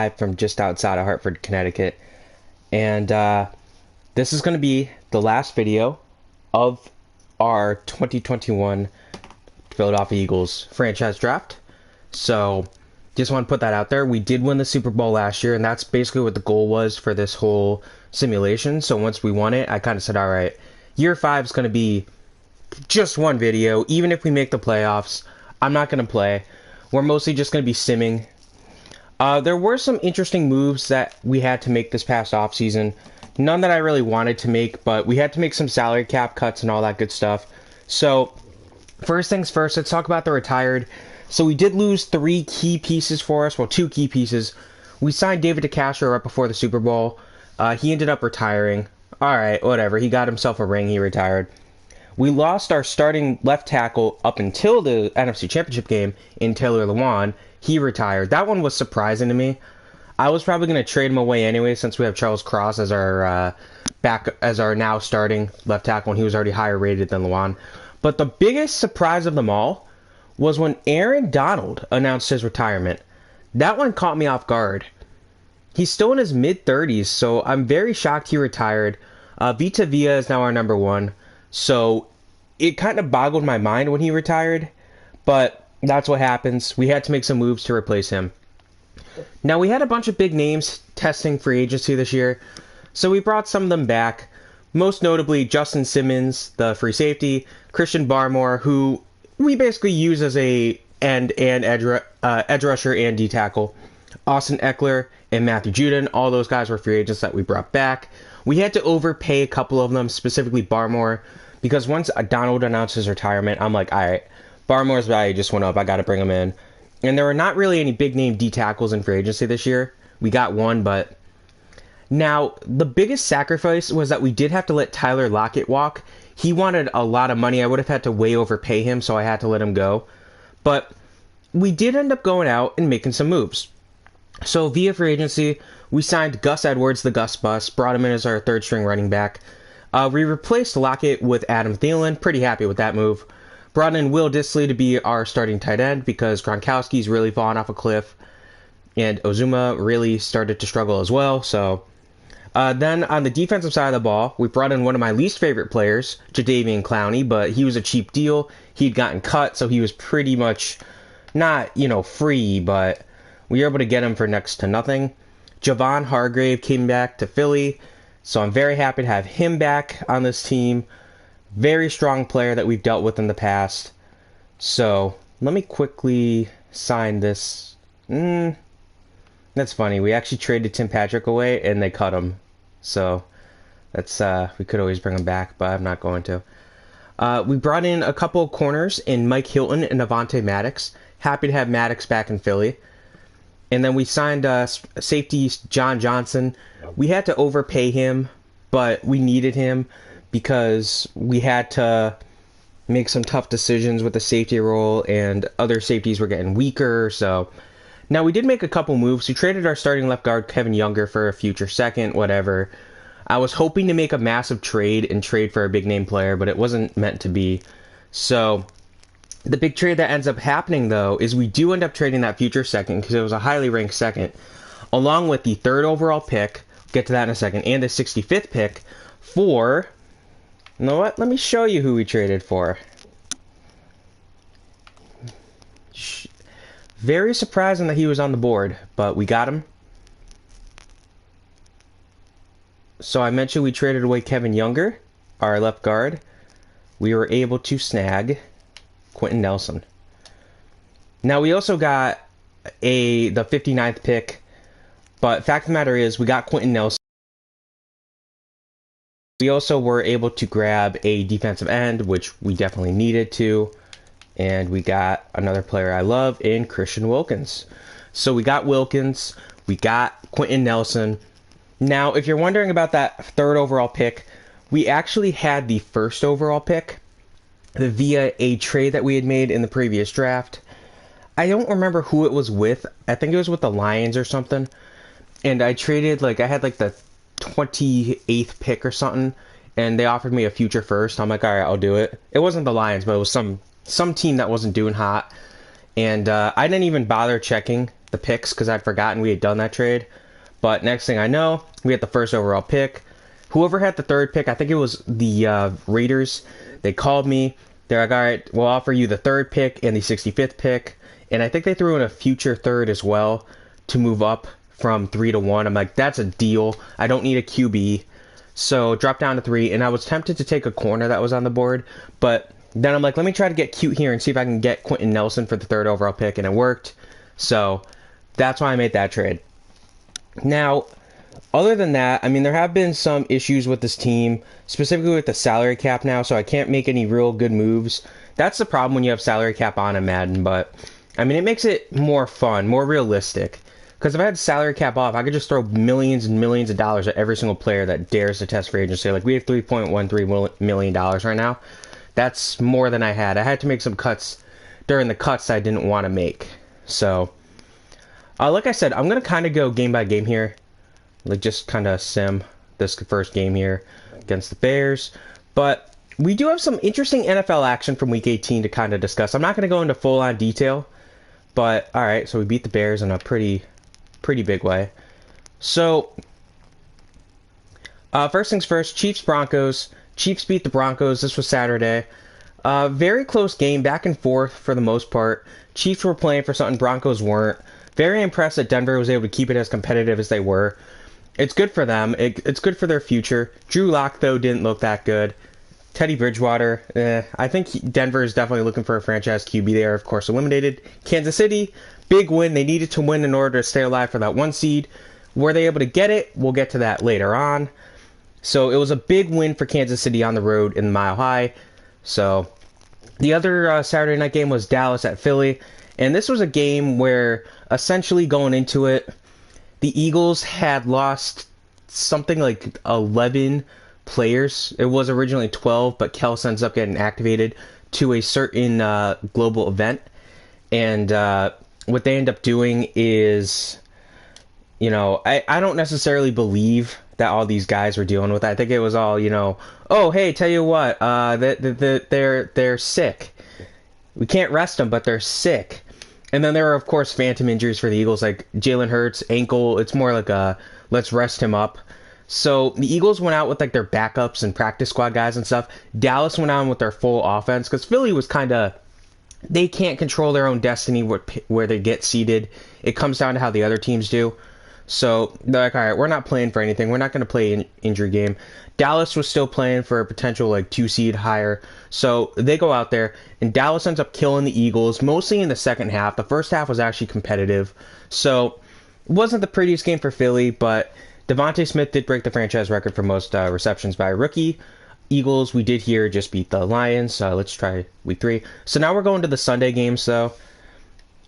live from just outside of Hartford, Connecticut. And this is going to be the last video of our 2021 Philadelphia Eagles franchise draft. So just want to put that out there. We did win the Super Bowl last year, and that's basically what the goal was for this whole simulation. So once we won it, I kind of said, all right, year 5 is going to be just one video. Even if we make the playoffs, I'm not going to play. We're mostly just going to be simming. There were some interesting moves that we had to make this past offseason. None that I really wanted to make, but we had to make some salary cap cuts and all that good stuff. So, first things first, let's talk about the retired. So we did lose 3 key pieces for us. Well, 2 key pieces. We signed David DeCastro right before the Super Bowl. He ended up retiring. Alright, whatever. He got himself a ring. He retired. We lost our starting left tackle up until the NFC Championship game in Taylor Lewan. He retired. That one was surprising to me. I was probably going to trade him away anyway, since we have Charles Cross as our now starting left tackle, and he was already higher rated than Lewan. But the biggest surprise of them all was when Aaron Donald announced his retirement. That one caught me off guard. He's still in his mid-30s, so I'm very shocked he retired. Vita Vea is now our number 1, so it kind of boggled my mind when he retired, but that's what happens. We had to make some moves to replace him. Now, we had a bunch of big names testing free agency this year, so we brought some of them back. Most notably, Justin Simmons, the free safety, Christian Barmore, who we basically use as a edge rusher and D tackle, Austin Eckler, and Matthew Judon. All those guys were free agents that we brought back. We had to overpay a couple of them, specifically Barmore, because once Donald announced his retirement, I'm like, all right, Barmore's value just went up. I got to bring him in. And there were not really any big-name D tackles in free agency this year. We got one, but... Now, the biggest sacrifice was that we did have to let Tyler Lockett walk. He wanted a lot of money. I would have had to way overpay him, so I had to let him go. But we did end up going out and making some moves. So, via free agency, we signed Gus Edwards, the Gus Bus, brought him in as our third-string running back. We replaced Lockett with Adam Thielen. Pretty happy with that move. Brought in Will Dissly to be our starting tight end because Gronkowski's really fallen off a cliff, and Ozuma really started to struggle as well. So then on the defensive side of the ball, we brought in one of my least favorite players, Jadeveon Clowney, but he was a cheap deal. He'd gotten cut, so he was pretty much not, free, but we were able to get him for next to nothing. Javon Hargrave came back to Philly, so I'm very happy to have him back on this team. Very strong player that we've dealt with in the past. So, let me quickly sign this. That's funny. We actually traded Tim Patrick away, and they cut him. So, that's we could always bring him back, but I'm not going to. We brought in a couple of corners in Mike Hilton and Avonte Maddox. Happy to have Maddox back in Philly. And then we signed safety John Johnson. We had to overpay him, but we needed him because we had to make some tough decisions with the safety role, and other safeties were getting weaker. So now we did make a couple moves. We traded our starting left guard Kevin Younger for a future second, whatever. I was hoping to make a massive trade and trade for a big name player, but it wasn't meant to be. So the big trade that ends up happening, though, is we do end up trading that future second, because it was a highly ranked second, along with the 3rd overall pick, get to that in a second, and the 65th pick for... You know what? Let me show you who we traded for. Very surprising that he was on the board, but we got him. So I mentioned we traded away Kevin Younger, our left guard. We were able to snag Quentin Nelson. Now we also got the 59th pick, but fact of the matter is we got Quentin Nelson. We also were able to grab a defensive end, which we definitely needed to. And we got another player I love in Christian Wilkins. So we got Wilkins. We got Quentin Nelson. Now, if you're wondering about that 3rd overall pick, we actually had the 1st overall pick via a trade that we had made in the previous draft. I don't remember who it was with. I think it was with the Lions or something. And I traded, I had the 28th pick or something, and they offered me a future first. I'm like, all right, I'll do it. It wasn't the Lions, but it was some team that wasn't doing hot, and I didn't even bother checking the picks because I'd forgotten we had done that trade. But next thing I know, we had the first overall pick. Whoever had the third pick, I think it was the Raiders, they called me. They're like, all right, we'll offer you the third pick and the 65th pick. And I think they threw in a future third as well to move up from 3 to 1. I'm like, that's a deal. I don't need a QB. So drop down to 3. And I was tempted to take a corner that was on the board. But then I'm like, let me try to get cute here and see if I can get Quentin Nelson for the third overall pick. And it worked. So that's why I made that trade. Now, other than that, I mean, there have been some issues with this team, specifically with the salary cap now, so I can't make any real good moves. That's the problem when you have salary cap on in Madden, but, I mean, it makes it more fun, more realistic. Because if I had salary cap off, I could just throw millions and millions of dollars at every single player that dares to test free agency. Like, we have $3.13 million right now. That's more than I had. I had to make some cuts during the cuts I didn't want to make. So, like I said, I'm going to kind of go game by game here. Like, just kind of sim this first game here against the Bears. But we do have some interesting NFL action from Week 18 to kind of discuss. I'm not going to go into full-on detail. But, alright, so we beat the Bears in a pretty big way. So, first things first, Chiefs-Broncos. Chiefs beat the Broncos. This was Saturday. Very close game, back and forth for the most part. Chiefs were playing for something Broncos weren't. Very impressed that Denver was able to keep it as competitive as they were. It's good for them. It's good for their future. Drew Lock, though, didn't look that good. Teddy Bridgewater, I think Denver is definitely looking for a franchise QB. They are, of course, eliminated. Kansas City, big win. They needed to win in order to stay alive for that 1 seed. Were they able to get it? We'll get to that later on. So it was a big win for Kansas City on the road in Mile High. So the other Saturday night game was Dallas at Philly. And this was a game where, essentially going into it, the Eagles had lost something like 11 players. It was originally 12, but Kels ends up getting activated to a certain global event. And what they end up doing is, you know, I don't necessarily believe that all these guys were dealing with that. I think it was all, you know, oh, hey, tell you what, they're sick. We can't rest them, but they're sick. And then there are, of course, phantom injuries for the Eagles, like Jalen Hurts, ankle. It's more like a, let's rest him up. So the Eagles went out with, like, their backups and practice squad guys and stuff. Dallas went on with their full offense, because Philly was kind of, they can't control their own destiny where they get seeded. It comes down to how the other teams do. So they're like, all right, we're not playing for anything. We're not going to play an injury game. Dallas was still playing for a potential like 2 seed higher. So they go out there, and Dallas ends up killing the Eagles, mostly in the second half. The first half was actually competitive. So it wasn't the prettiest game for Philly, but Devontae Smith did break the franchise record for most receptions by a rookie. Eagles, we did here, just beat the Lions. Let's try week 3. So now we're going to the Sunday games, though.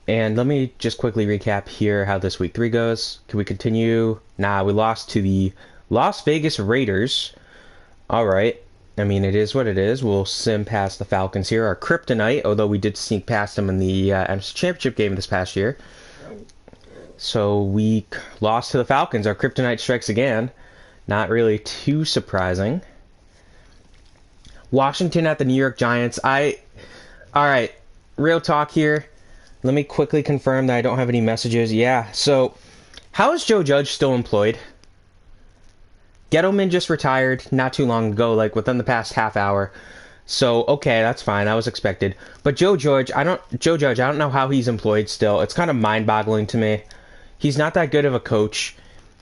And let me just quickly recap here how this week 3 goes. Can we continue? Nah, we lost to the Las Vegas Raiders. Alright. I mean, it is what it is. We'll sim past the Falcons here. Our kryptonite, although we did sneak past them in the NFC Championship game this past year. So we lost to the Falcons. Our kryptonite strikes again. Not really too surprising. Washington at the New York Giants. Alright, real talk here. Let me quickly confirm that I don't have any messages. Yeah, so how is Joe Judge still employed? Gettleman just retired not too long ago, like within the past half hour. So, okay, that's fine. That was expected. But Joe Judge, I don't know how he's employed still. It's kind of mind-boggling to me. He's not that good of a coach.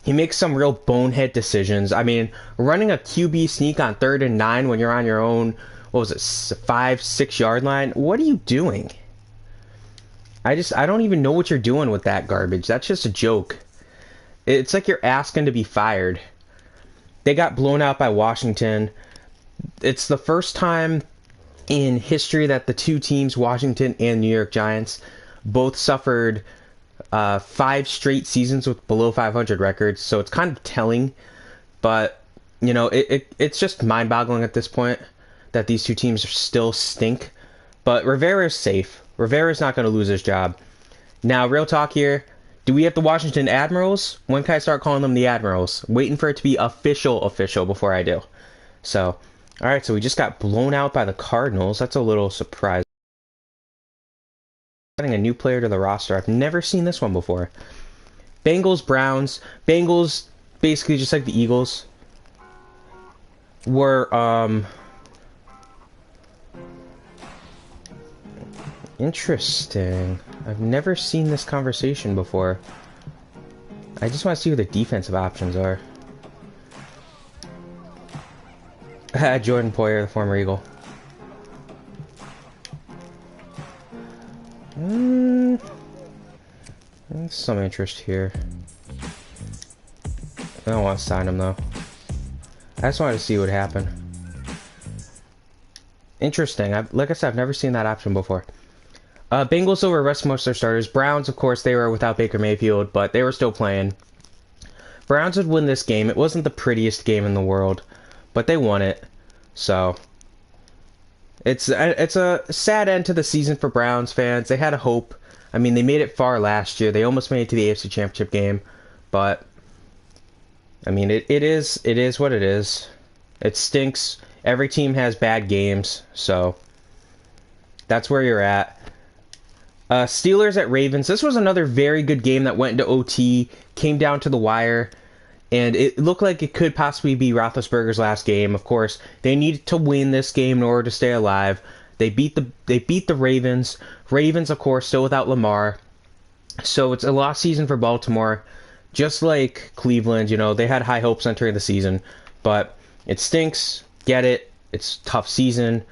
He makes some real bonehead decisions. I mean, running a QB sneak on 3rd and 9 when you're on your own, what was it, 5-6 yard line? What are you doing? I don't even know what you're doing with that garbage. That's just a joke. It's like you're asking to be fired. They got blown out by Washington. It's the first time in history that the two teams, Washington and New York Giants, both suffered 5 straight seasons with below 500 records. So it's kind of telling. But, you know, it's just mind-boggling at this point that these two teams still stink. But Rivera's safe. Rivera's not going to lose his job. Now, real talk here. Do we have the Washington Admirals? When can I start calling them the Admirals? Waiting for it to be official before I do. So, alright, so we just got blown out by the Cardinals. That's a little surprising. Adding a new player to the roster. I've never seen this one before. Bengals, Browns. Bengals, basically just like the Eagles, were, interesting. I've never seen this conversation before. I just want to see who the defensive options are. Jordan Poyer, the former Eagle. There's some interest here. I don't want to sign him though. I just wanted to see what happened. Interesting. Like I said, I've never seen that option before. Bengals over rest most of their starters. Browns, of course, they were without Baker Mayfield, but they were still playing. Browns would win this game. It wasn't the prettiest game in the world, but they won it. So it's a sad end to the season for Browns fans. They had a hope. I mean, they made it far last year. They almost made it to the AFC Championship game, but I mean, it is what it is. It stinks. Every team has bad games, so that's where you're at. Steelers at Ravens. This was another very good game that went into OT, came down to the wire, and it looked like it could possibly be Roethlisberger's last game. Of course, they needed to win this game in order to stay alive. They beat the Ravens. Ravens, of course, still without Lamar. So it's a lost season for Baltimore. Just like Cleveland, you know, they had high hopes entering the season. But it stinks. Get it. It's a tough season.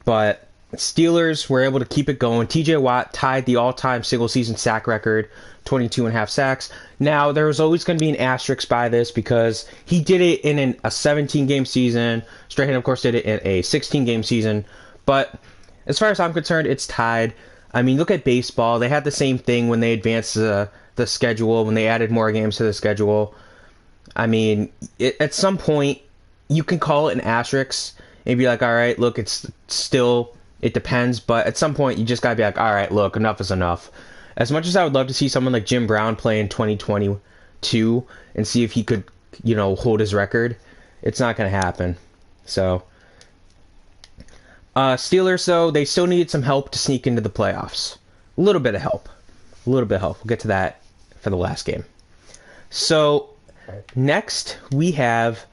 But Steelers were able to keep it going. TJ Watt tied the all-time single-season sack record, 22.5 sacks. Now, there was always going to be an asterisk by this because he did it in a 17-game season. Strahan, of course, did it in a 16-game season. But as far as I'm concerned, it's tied. I mean, look at baseball. They had the same thing when they advanced the schedule, when they added more games to the schedule. I mean, at some point, you can call it an asterisk and be like, all right, look, it's still, it depends. But at some point, you just got to be like, all right, look, enough is enough. As much as I would love to see someone like Jim Brown play in 2022 and see if he could, you know, hold his record, it's not going to happen. So, Steelers, though, they still needed some help to sneak into the playoffs. A little bit of help. We'll get to that for the last game. So, next, we have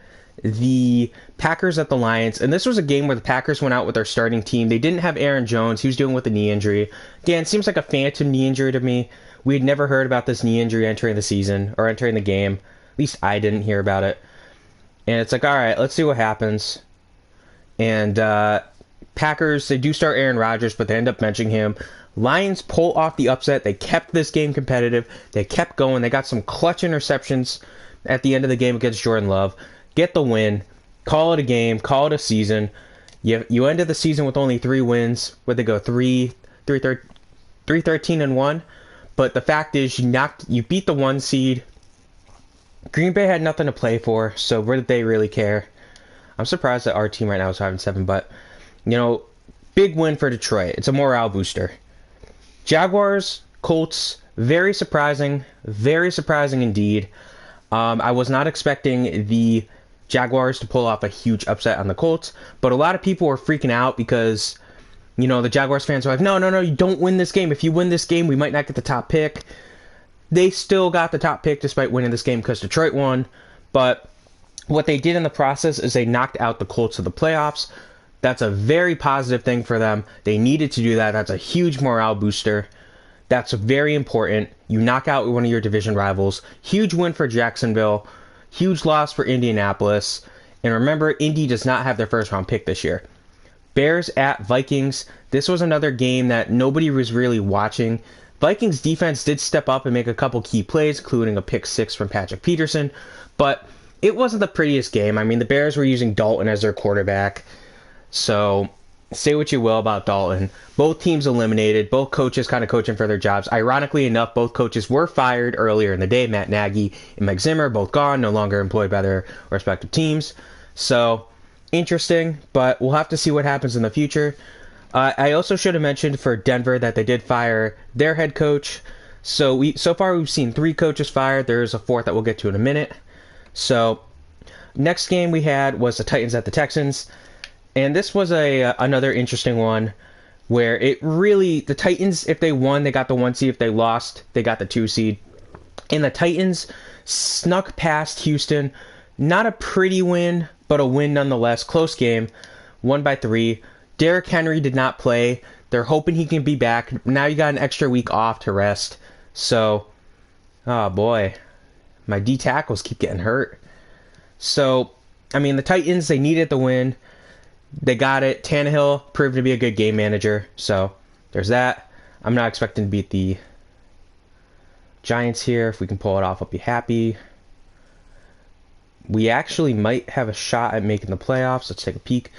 the Packers at the Lions, and this was a game where the Packers went out with their starting team. They didn't have Aaron Jones. He was dealing with a knee injury. Again, it seems like a phantom knee injury to me. We had never heard about this knee injury entering the season, or entering the game. At least I didn't hear about it. And it's like, all right, let's see what happens. And Packers, they do start Aaron Rodgers, but they end up benching him. Lions pull off the upset. They kept this game competitive. They kept going. They got some clutch interceptions at the end of the game against Jordan Love. Get the win. Call it a game. Call it a season. You ended the season with only 3 wins. Where'd they go? 3-13-1. But the fact is, you beat the 1 seed. Green Bay had nothing to play for, so where did they really care? I'm surprised that our team right now is 5-7, but you know, big win for Detroit. It's a morale booster. Jaguars, Colts, very surprising indeed. I was not expecting the Jaguars to pull off a huge upset on the Colts, but a lot of people were freaking out because, you know, the Jaguars fans were like, no, you don't win this game. If you win this game, we might not get the top pick. They still got the top pick despite winning this game because Detroit won, but what they did in the process is they knocked out the Colts of the playoffs. That's a very positive thing for them. They needed to do that. That's a huge morale booster. That's very important. You knock out one of your division rivals. Huge win for Jacksonville. Huge loss for Indianapolis. And remember, Indy does not have their first round pick this year. Bears at Vikings. This was another game that nobody was really watching. Vikings defense did step up and make a couple key plays, including a pick 6 from Patrick Peterson. But it wasn't the prettiest game. I mean, the Bears were using Dalton as their quarterback. So, say what you will about Dalton. Both teams eliminated. Both coaches kind of coaching for their jobs. Ironically enough, both coaches were fired earlier in the day. Matt Nagy and Mike Zimmer, both gone, no longer employed by their respective teams. So, interesting, but we'll have to see what happens in the future. I also should have mentioned for Denver that they did fire their head coach. So far we've seen 3 coaches fired. There's a 4th that we'll get to in a minute. So, next game we had was the Titans at the Texans. And this was another interesting one. where it really, the Titans, if they won, they got the 1 seed. If they lost, they got the 2 seed. And the Titans snuck past Houston. Not a pretty win, but a win nonetheless. Close game, won by 3. Derrick Henry did not play. They're hoping he can be back. Now you got an extra week off to rest. So, oh boy, my D tackles keep getting hurt. So, I mean, the Titans, they needed the win. They got it. Tannehill proved to be a good game manager. So, there's that. I'm not expecting to beat the Giants here. If we can pull it off, I'll be happy. We actually might have a shot at making the playoffs. Let's take a peek.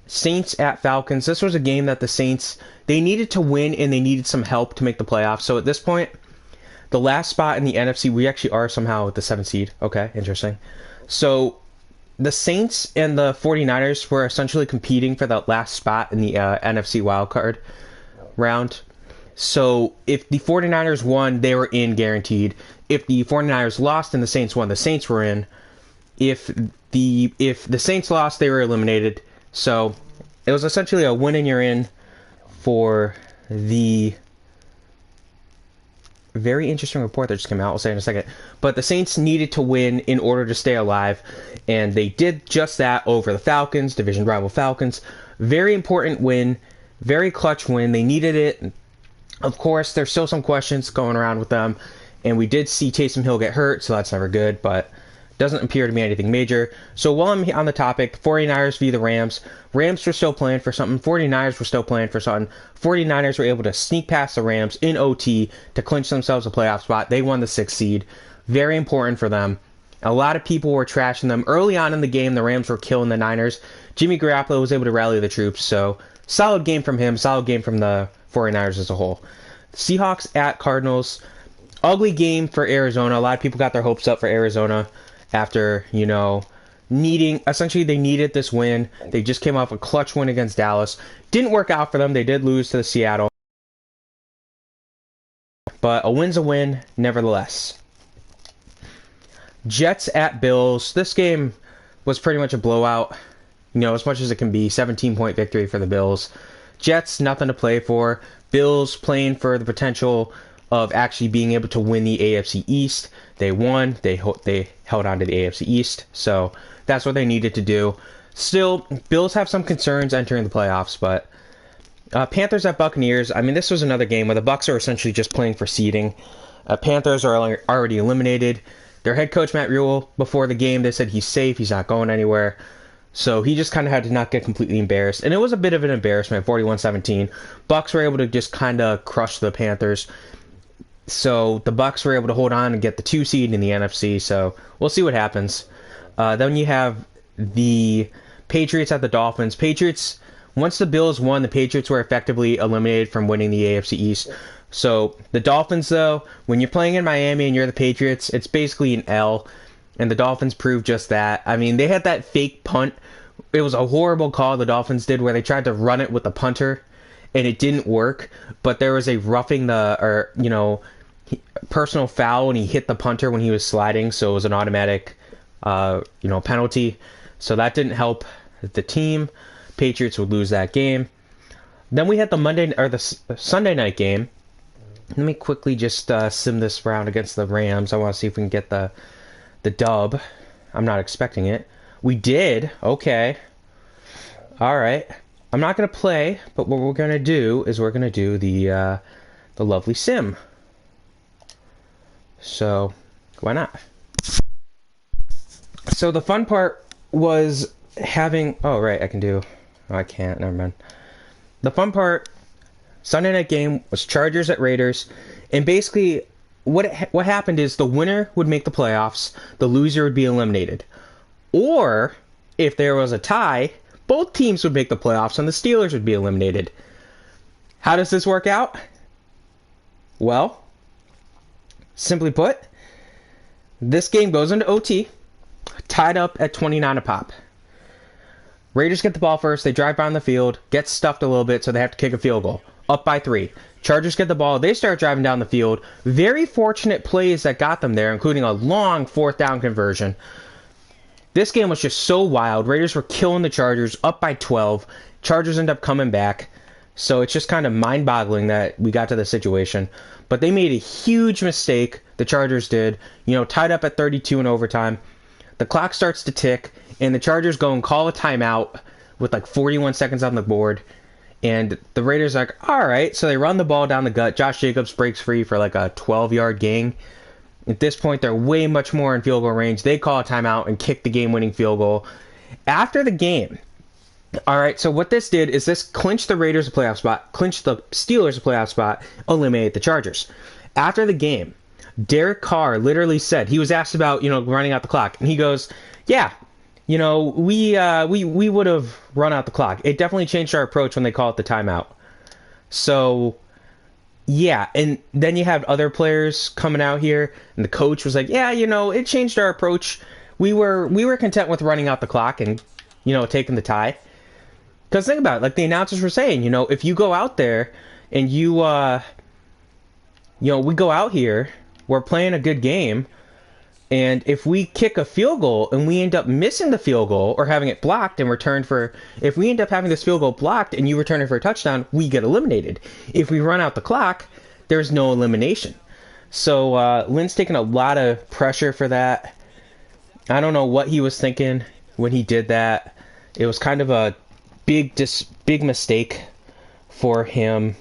Saints at Falcons. This was a game that the Saints, they needed to win and they needed some help to make the playoffs. So at this point, the last spot in the NFC, we actually are somehow at the 7th seed. Okay, interesting. So the Saints and the 49ers were essentially competing for the last spot in the NFC wildcard round. So if the 49ers won, they were in guaranteed. If the 49ers lost and the Saints won, the Saints were in. If the Saints lost, they were eliminated. So it was essentially a win and you're in for the very interesting report that just came out. I'll say in a second. But the Saints needed to win in order to stay alive, and they did just that over the Falcons, division rival Falcons. Very important win, very clutch win. They needed it. Of course, there's still some questions going around with them, and we did see Taysom Hill get hurt, so that's never good, but doesn't appear to be anything major. So while I'm on the topic, 49ers v. the Rams. Rams were still playing for something. 49ers were still playing for something. 49ers were able to sneak past the Rams in OT to clinch themselves a playoff spot. They won the 6th seed. Very important for them. A lot of people were trashing them. Early on in the game, the Rams were killing the Niners. Jimmy Garoppolo was able to rally the troops, so solid game from him. Solid game from the 49ers as a whole. Seahawks at Cardinals. Ugly game for Arizona. A lot of people got their hopes up for Arizona after, you know, essentially they needed this win. They just came off a clutch win against Dallas. Didn't work out for them. They did lose to Seattle. But a win's a win, nevertheless. Jets at Bills. This game was pretty much a blowout, you know, as much as it can be. 17-point victory for the Bills. Jets, nothing to play for. Bills playing for the potential of actually being able to win the AFC East. They won. They held on to the AFC East. So that's what they needed to do. Still, Bills have some concerns entering the playoffs, but Panthers at Buccaneers. I mean, this was another game where the Bucs are essentially just playing for seeding. Panthers are already eliminated. Their head coach, Matt Rule, before the game, they said he's safe. He's not going anywhere. So he just kind of had to not get completely embarrassed. And it was a bit of an embarrassment, 41-17. Bucs were able to just kind of crush the Panthers. So the Bucs were able to hold on and get the 2 seed in the NFC. So we'll see what happens. Then you have the Patriots at the Dolphins. Patriots, once the Bills won, the Patriots were effectively eliminated from winning the AFC East. So the Dolphins, though, when you're playing in Miami and you're the Patriots, it's basically an L. And the Dolphins proved just that. I mean, they had that fake punt. It was a horrible call the Dolphins did where they tried to run it with the punter, and it didn't work. But there was a roughing personal foul, and he hit the punter when he was sliding, so it was an automatic, penalty. So that didn't help the team. Patriots would lose that game. Then we had the Sunday night game. Let me quickly just sim this round against the Rams. I want to see if we can get the dub. I'm not expecting it. We did. Okay. All right. I'm not going to play, but what we're going to do is we're going to do the lovely sim. So, why not? So the fun part was having... Oh, right, I can do... Oh, I can't. Never mind. The fun part, Sunday night game, was Chargers at Raiders. And basically, what happened is the winner would make the playoffs. The loser would be eliminated. Or, if there was a tie, both teams would make the playoffs and the Steelers would be eliminated. How does this work out? Well, simply put, this game goes into OT, tied up at 29 a pop. Raiders get the ball first, they drive down the field, get stuffed a little bit, so they have to kick a field goal. Up by 3. Chargers get the ball, they start driving down the field. Very fortunate plays that got them there, including a long 4th down conversion. This game was just so wild. Raiders were killing the Chargers, up by 12. Chargers end up coming back. So it's just kind of mind-boggling that we got to this situation. But they made a huge mistake, the Chargers did, tied up at 32 in overtime. The clock starts to tick, and the Chargers go and call a timeout with like 41 seconds on the board. And the Raiders are like, all right. So they run the ball down the gut. Josh Jacobs breaks free for like a 12-yard gain. At this point, they're way much more in field goal range. They call a timeout and kick the game-winning field goal. After the game, all right, so what this did is this clinched the Raiders a playoff spot, clinched the Steelers a playoff spot, eliminated the Chargers. After the game, Derek Carr literally said, he was asked about, running out the clock, and he goes, yeah, we would have run out the clock. It definitely changed our approach when they call it the timeout. So, yeah, and then you have other players coming out here, and the coach was like, yeah, it changed our approach. We were content with running out the clock and, taking the tie. Because think about it, like the announcers were saying, if you go out there and we go out here, we're playing a good game, and if we kick a field goal and we end up missing the field goal or having it blocked and returned for, if we end up having this field goal blocked and you return it for a touchdown, we get eliminated. If we run out the clock, there's no elimination. So Lynn's taking a lot of pressure for that. I don't know what he was thinking when he did that. It was kind of a big mistake for him.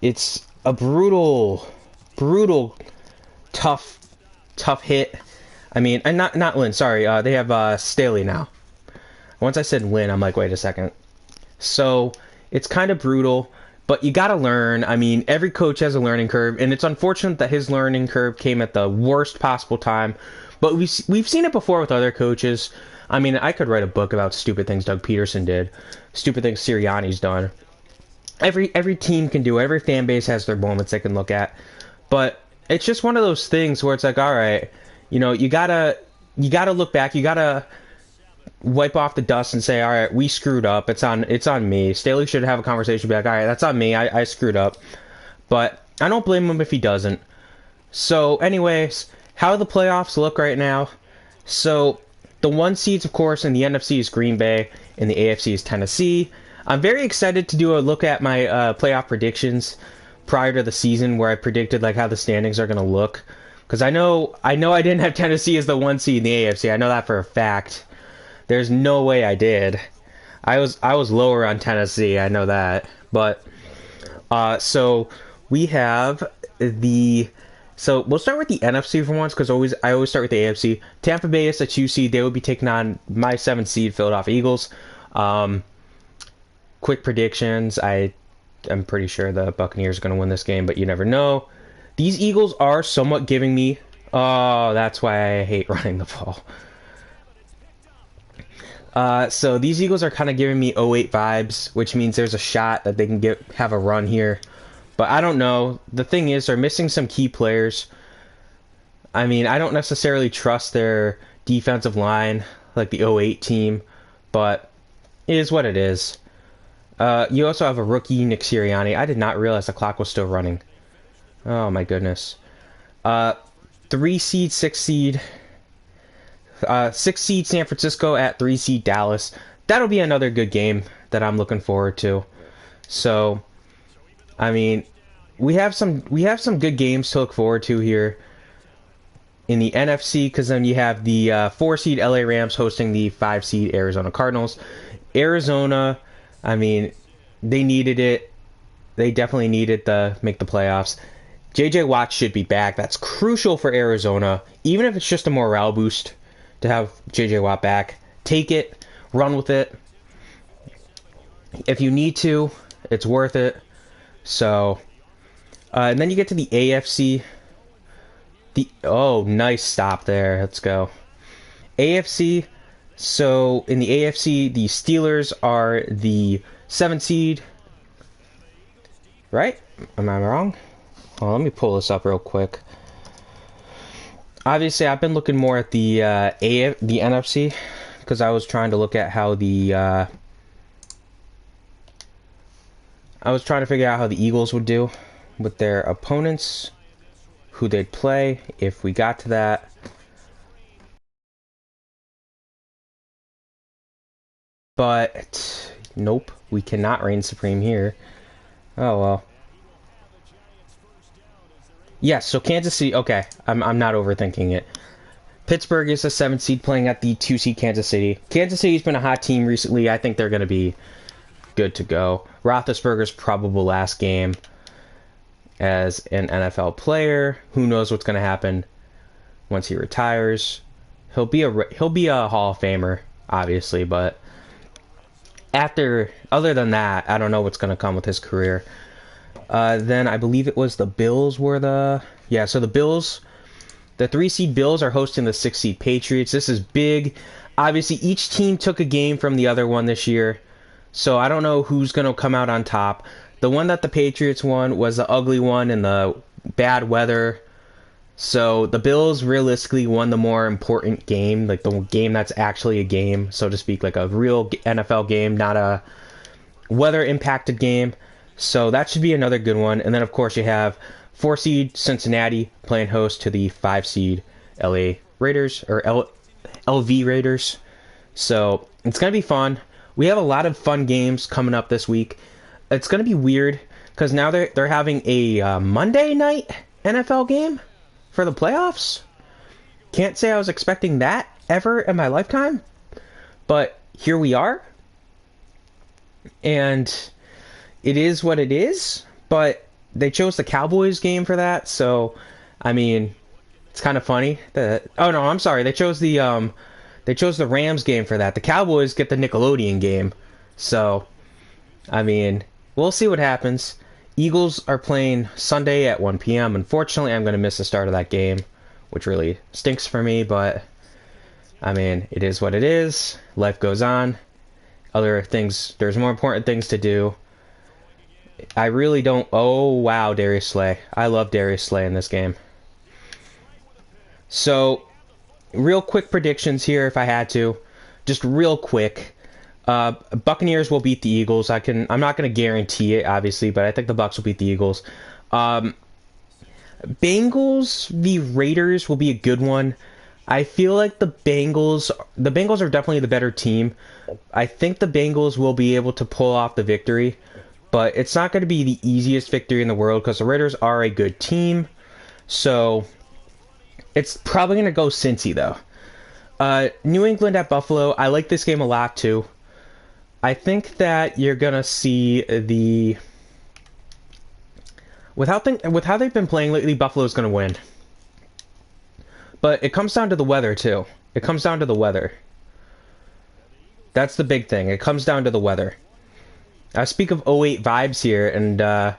It's a brutal, tough hit. I mean, and not Lynn, sorry. They have Staley now. Once I said Lynn, I'm like, wait a second. So it's kind of brutal, but you gotta learn. I mean, every coach has a learning curve, and it's unfortunate that his learning curve came at the worst possible time. But we've seen it before with other coaches. I mean, I could write a book about stupid things Doug Peterson did, stupid things Sirianni's done. Every team can do it. Every fan base has their moments they can look at. But it's just one of those things where it's like, all right, you gotta look back. You gotta wipe off the dust and say, all right, we screwed up. It's on me. Staley should have a conversation, be like, all right, that's on me. I screwed up. But I don't blame him if he doesn't. So, anyways, how the playoffs look right now? So, the 1 seeds, of course, in the NFC is Green Bay, and the AFC is Tennessee. I'm very excited to do a look at my playoff predictions prior to the season, where I predicted like how the standings are going to look. Because I know I didn't have Tennessee as the 1 seed in the AFC. I know that for a fact. There's no way I did. I was lower on Tennessee. I know that. But so we have the. So we'll start with the NFC for once, because I always start with the AFC. Tampa Bay is a 2 seed. They will be taking on my 7 seed Philadelphia Eagles. Quick predictions. I'm pretty sure the Buccaneers are going to win this game, but you never know. These Eagles are somewhat giving me. Oh, that's why I hate running the ball. So these Eagles are kind of giving me 08 vibes, which means there's a shot that they can have a run here. But I don't know. The thing is, they're missing some key players. I mean, I don't necessarily trust their defensive line like the 08 team, but it is what it is. You also have a rookie, Nick Sirianni. I did not realize the clock was still running. Oh, my goodness. 3 seed, 6 seed. 6 seed San Francisco at 3 seed Dallas. That'll be another good game that I'm looking forward to. So, I mean, we have some good games to look forward to here in the NFC, because then you have the 4 seed LA Rams hosting the 5 seed Arizona Cardinals. Arizona, I mean, they needed it. They definitely needed to make the playoffs. JJ Watt should be back. That's crucial for Arizona, even if it's just a morale boost to have JJ Watt back. Take it, run with it. If you need to, it's worth it. So, and then you get to the AFC. Oh, nice stop there. Let's go. AFC. So in the AFC, the Steelers are the 7 seed. Right? Am I wrong? Oh, let me pull this up real quick. Obviously, I've been looking more at the NFC, because I was trying to look at how I was trying to figure out how the Eagles would do with their opponents, who they'd play if we got to that. But Nope, we cannot reign supreme here. Oh, well. Yes, so Kansas City, okay, I'm not overthinking it. Pittsburgh is a 7th seed playing at the 2 seed Kansas City. Kansas City's been a hot team recently. I think they're going to be good to go. Roethlisberger's probable last game as an NFL player. Who knows what's going to happen once he retires? He'll be a Hall of Famer, obviously, but other than that, I don't know what's going to come with his career. Then I believe it was the Bills so the Bills, the 3 seed Bills are hosting the 6 seed Patriots. This is big. Obviously, each team took a game from the other one this year, so I don't know who's going to come out on top. The one that the Patriots won was the ugly one in the bad weather. So the Bills realistically won the more important game, like the game that's actually a game, so to speak, like a real NFL game, not a weather-impacted game. So that should be another good one. And then, of course, you have 4 seed Cincinnati playing host to the 5 seed LA Raiders, or LV Raiders. So it's going to be fun. We have a lot of fun games coming up this week. It's going to be weird because now they're having a Monday night NFL game for the playoffs. Can't say I was expecting that ever in my lifetime, but here we are. And it is what it is, but they chose the Cowboys game for that, so I mean, it's kind of funny that I'm sorry, they chose the Rams game for that. The Cowboys get the Nickelodeon game. So I mean, we'll see what happens. Eagles are playing Sunday at 1 p.m. Unfortunately, I'm going to miss the start of that game, which really stinks for me, but I mean, it is what it is. Life goes on. There's more important things to do. I really don't... Oh, wow, Darius Slay. I love Darius Slay in this game. So, real quick predictions here if I had to. Just real quick. Buccaneers will beat the Eagles. I'm not going to guarantee it, obviously, but I think the Bucs will beat the Eagles. Bengals v. Raiders will be a good one. I feel like the Bengals are definitely the better team. I think the Bengals will be able to pull off the victory, but it's not going to be the easiest victory in the world because the Raiders are a good team. So it's probably going to go Cincy, though. New England at Buffalo. I like this game a lot, too. I think that you're going to see with how they've been playing lately, Buffalo's going to win. But it comes down to the weather, too. It comes down to the weather. That's the big thing. It comes down to the weather. I speak of '08 vibes here, and the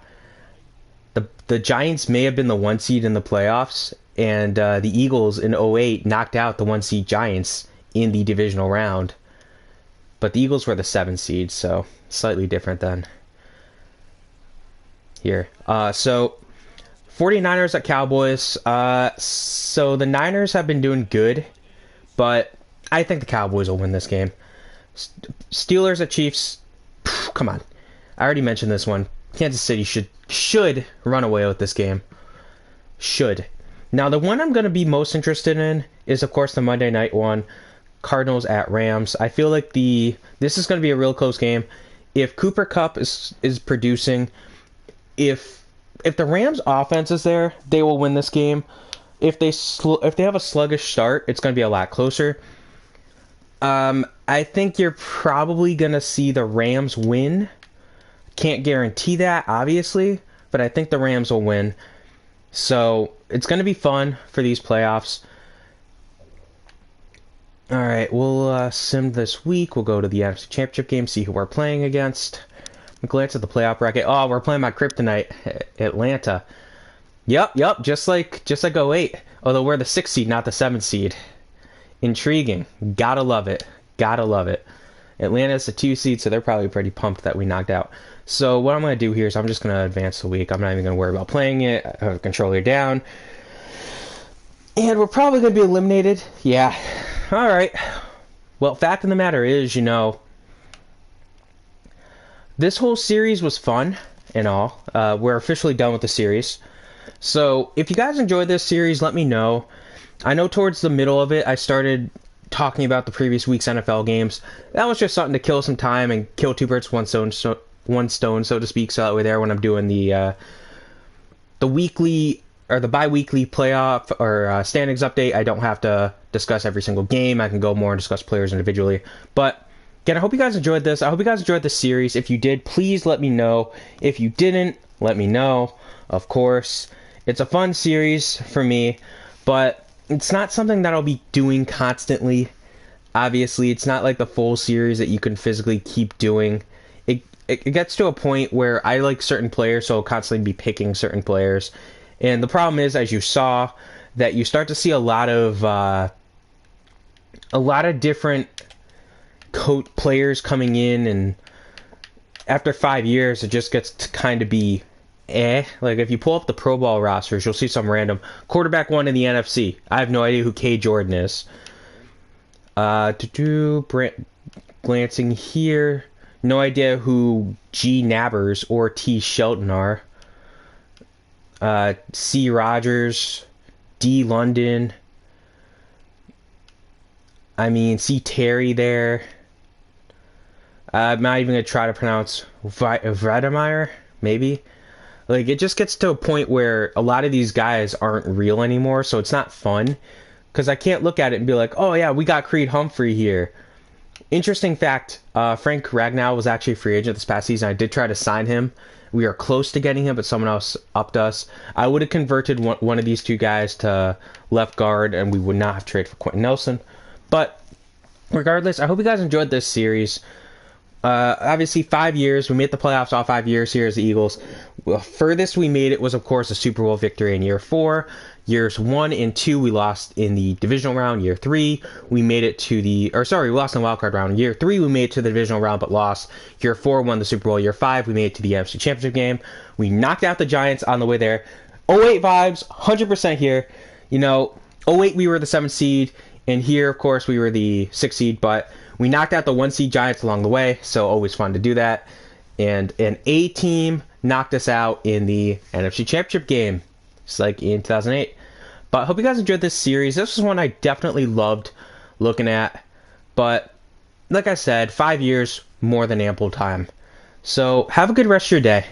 Giants may have been the 1 seed in the playoffs, and the Eagles in '08 knocked out the 1 seed Giants in the divisional round. But the Eagles were the 7 seed, so slightly different than here. So 49ers at Cowboys. So the Niners have been doing good, but I think the Cowboys will win this game. Steelers at Chiefs. Come on. I already mentioned this one. Kansas City should run away with this game. Should. Now, the one I'm going to be most interested in is, of course, the Monday night one. Cardinals at Rams. I feel like this is going to be a real close game. If Cooper Kupp is producing, if the Rams offense is there, they will win this game. If they have a sluggish start, it's going to be a lot closer. I think you're probably going to see the Rams win. Can't guarantee that, obviously, but I think the Rams will win. So it's going to be fun for these playoffs. All right, we'll sim this week. We'll go to the NFC Championship game, see who we're playing against. Glance at the playoff bracket. Oh, we're playing my kryptonite, Atlanta. Yep, just like '08. Although we're the 6th seed, not the 7th seed. Intriguing. Gotta love it. Atlanta's the 2 seed, so they're probably pretty pumped that we knocked out. So what I'm going to do here is I'm just going to advance the week. I'm not even going to worry about playing it. I have a controller down. And we're probably going to be eliminated. Yeah. All right. Well, fact of the matter is, this whole series was fun and all. We're officially done with the series. So if you guys enjoyed this series, let me know. I know towards the middle of it, I started talking about the previous week's NFL games. That was just something to kill some time and kill two birds with one stone, so to speak. So that way, there when I'm doing the weekly or the bi-weekly playoff or standings update, I don't have to discuss every single game. I can go more and discuss players individually. But again, I hope you guys enjoyed this. I hope you guys enjoyed this series. If you did, please let me know. If you didn't, let me know. Of course, it's a fun series for me, but it's not something that I'll be doing constantly. Obviously, it's not like the full series that you can physically keep doing. It gets to a point where I like certain players, so I'll constantly be picking certain players. And the problem is, as you saw, that you start to see a lot of different players coming in, and after 5 years, it just gets to kind of be like if you pull up the Pro Bowl rosters, you'll see some random quarterback one in the NFC. I have no idea who K. Jordan is. Glancing here, no idea who G. Nabbers or T. Shelton are. C. Rogers, D. London. I mean, C. Terry there. I'm not even going to try to pronounce Vladimir, maybe. Like, it just gets to a point where a lot of these guys aren't real anymore, so it's not fun. Because I can't look at it and be like, oh yeah, we got Creed Humphrey here. Interesting fact, Frank Ragnow was actually a free agent this past season. I did try to sign him. We are close to getting him, but someone else upped us. I would have converted one of these two guys to left guard, and we would not have traded for Quentin Nelson. But regardless, I hope you guys enjoyed this series. Obviously, 5 years. We made the playoffs all 5 years here as the Eagles. The furthest we made it was, of course, a Super Bowl victory in year 4. Years 1 and 2, we lost in the divisional round. Year 3, we made it to we lost in the wildcard round. Year 3, we made it to the divisional round, but lost. Year 4, won the Super Bowl. Year 5, we made it to the NFC Championship game. We knocked out the Giants on the way there. 08 vibes, 100% here. You know, 08, we were the 7th seed, and here, of course, we were the 6th seed, but we knocked out the 1 seed Giants along the way, so always fun to do that. And an A team knocked us out in the NFC Championship game, just like in 2008. But I hope you guys enjoyed this series. This was one I definitely loved looking at. But like I said, 5 years, more than ample time. So have a good rest of your day.